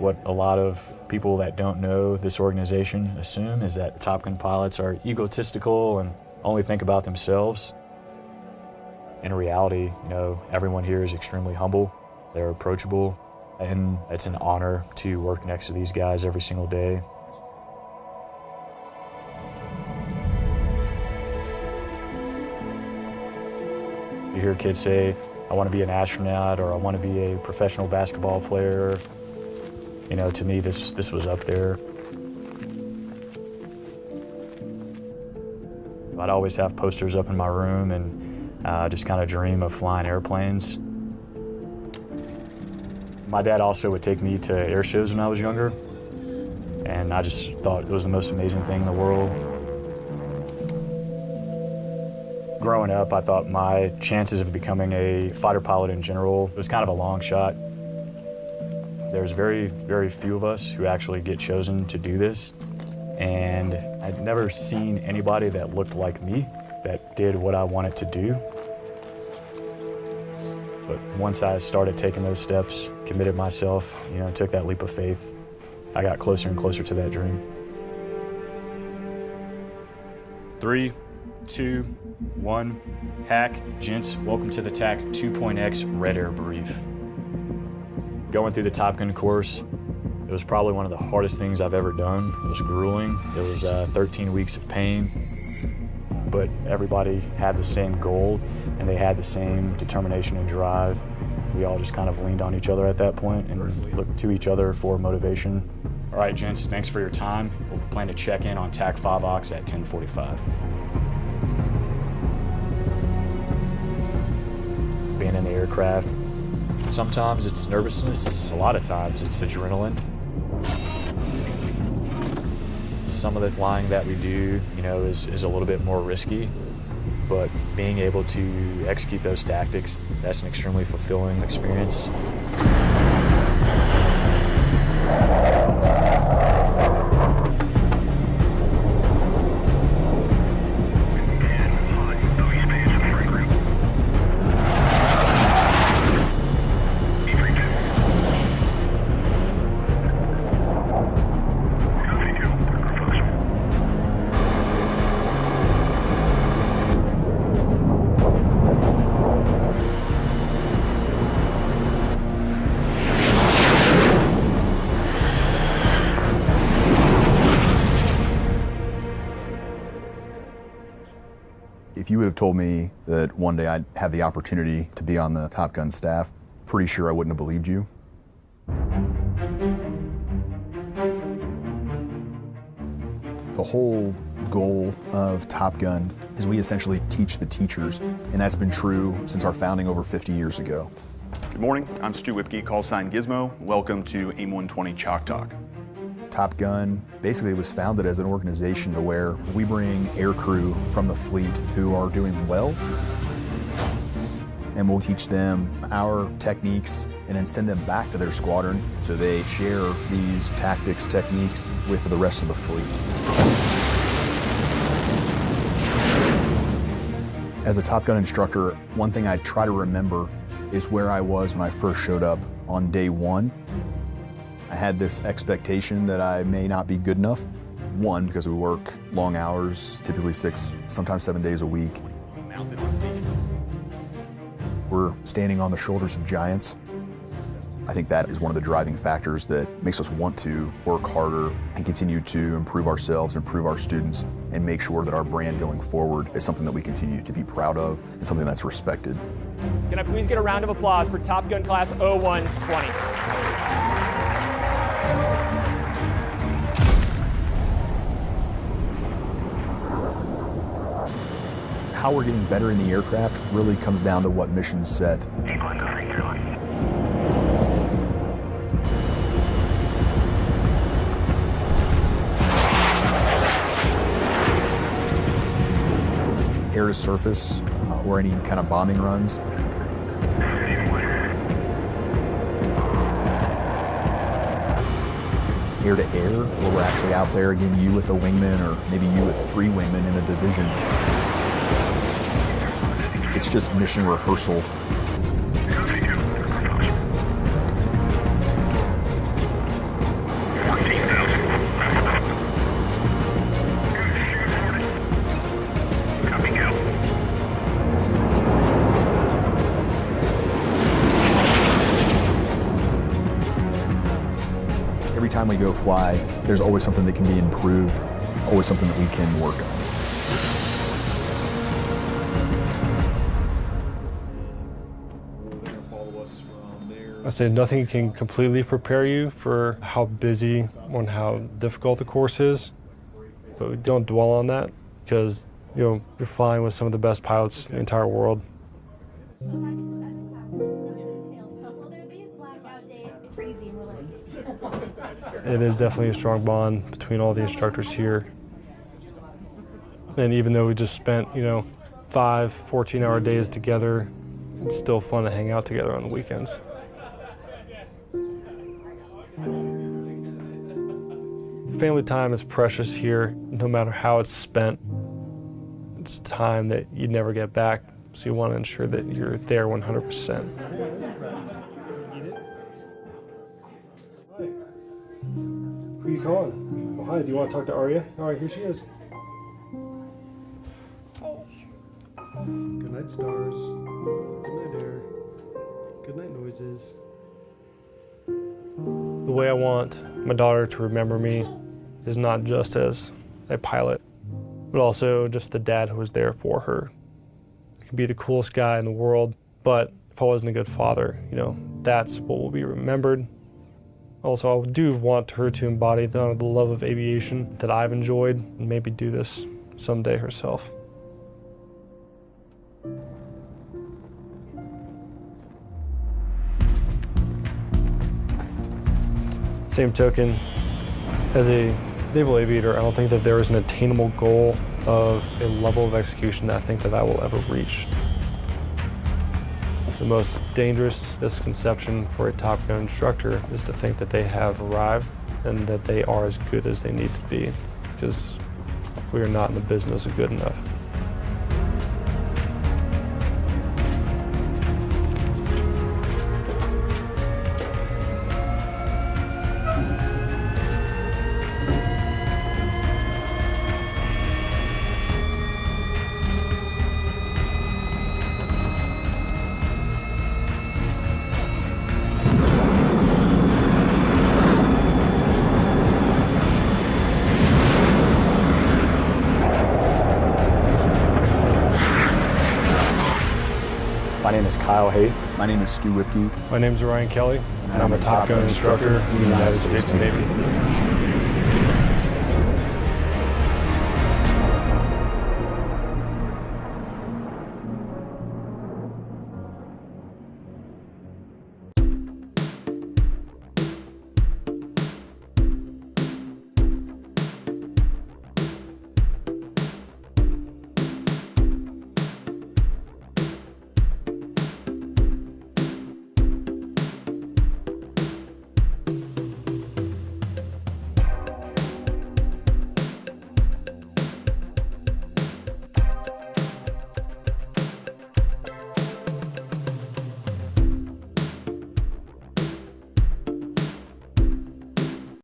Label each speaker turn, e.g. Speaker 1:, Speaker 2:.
Speaker 1: what a lot of people that don't know this organization assume is that Top Gun pilots are egotistical and only think about themselves. In reality, everyone here is extremely humble. They're approachable, and it's an honor to work next to these guys every single day. You hear kids say, I want to be an astronaut, or I want to be a professional basketball player. To me, this was up there. I'd always have posters up in my room and just kind of dream of flying airplanes. My dad also would take me to air shows when I was younger, and I just thought it was the most amazing thing in the world. Growing up, I thought my chances of becoming a fighter pilot in general was kind of a long shot. There's very, very few of us who actually get chosen to do this, and I'd never seen anybody that looked like me that did what I wanted to do. But once I started taking those steps, committed myself, took that leap of faith, I got closer and closer to that dream. 3, 2, 1, hack. Gents, welcome to the TAC 2.X Red Air Brief. Going through the Top Gun course, it was probably one of the hardest things I've ever done. It was grueling. It was 13 weeks of pain, but everybody had the same goal and they had the same determination and drive. We all just kind of leaned on each other at that point and looked to each other for motivation. All right, gents, thanks for your time. We'll plan to check in on TAC 5 Ox at 10:45. Being in the aircraft, sometimes it's nervousness, a lot of times it's adrenaline. Some of the flying that we do, is a little bit more risky, but being able to execute those tactics, that's an extremely fulfilling experience.
Speaker 2: If you would have told me that one day I'd have the opportunity to be on the Top Gun staff, pretty sure I wouldn't have believed you. The whole goal of Top Gun is we essentially teach the teachers, and that's been true since our founding over 50 years ago.
Speaker 3: Good morning, I'm Stu Whipke, call sign Gizmo. Welcome to AIM 120 Chalk Talk.
Speaker 2: Top Gun basically was founded as an organization to where we bring aircrew from the fleet who are doing well, and we'll teach them our techniques and then send them back to their squadron so they share these tactics, techniques with the rest of the fleet. As a Top Gun instructor, one thing I try to remember is where I was when I first showed up on day one. I had this expectation that I may not be good enough. One, because we work long hours, typically 6, sometimes 7 days a week. We're standing on the shoulders of giants. I think that is one of the driving factors that makes us want to work harder and continue to improve ourselves, improve our students, and make sure that our brand going forward is something that we continue to be proud of and something that's respected.
Speaker 4: Can I please get a round of applause for Top Gun Class 0120?
Speaker 2: How we're getting better in the aircraft really comes down to what mission's set. Air to surface, or any kind of bombing runs. Air to air, where we're actually out there, again, you with a wingman, or maybe you with 3 wingmen in a division. It's just mission rehearsal. we go fly, there's always something that can be improved, always something that we can work on.
Speaker 5: I say nothing can completely prepare you for how busy and how difficult the course is, but we don't dwell on that because you're flying with some of the best pilots in the entire world. It is definitely a strong bond between all the instructors here. And even though we just spent, 5 14-hour days together, it's still fun to hang out together on the weekends. Family time is precious here, no matter how it's spent. It's time that you never get back, so you want to ensure that you're there 100%. Who are you calling? Oh, hi, do you want to talk to Arya? All right, here she is. Good night, stars. Good night, air. Good night, noises. The way I want my daughter to remember me is not just as a pilot, but also just the dad who was there for her. I could be the coolest guy in the world, but if I wasn't a good father, that's what will be remembered. Also, I do want her to embody the love of aviation that I've enjoyed and maybe do this someday herself. Same token, as a naval aviator, I don't think that there is an attainable goal of a level of execution that I think that I will ever reach. The most dangerous misconception for a Top Gun instructor is to think that they have arrived and that they are as good as they need to be, because we are not in the business of good enough.
Speaker 1: My name is Kyle Haith.
Speaker 2: My name is Stu Whipke.
Speaker 5: My name is Ryan Kelly, and I'm a Top Gun instructor in the United States Navy.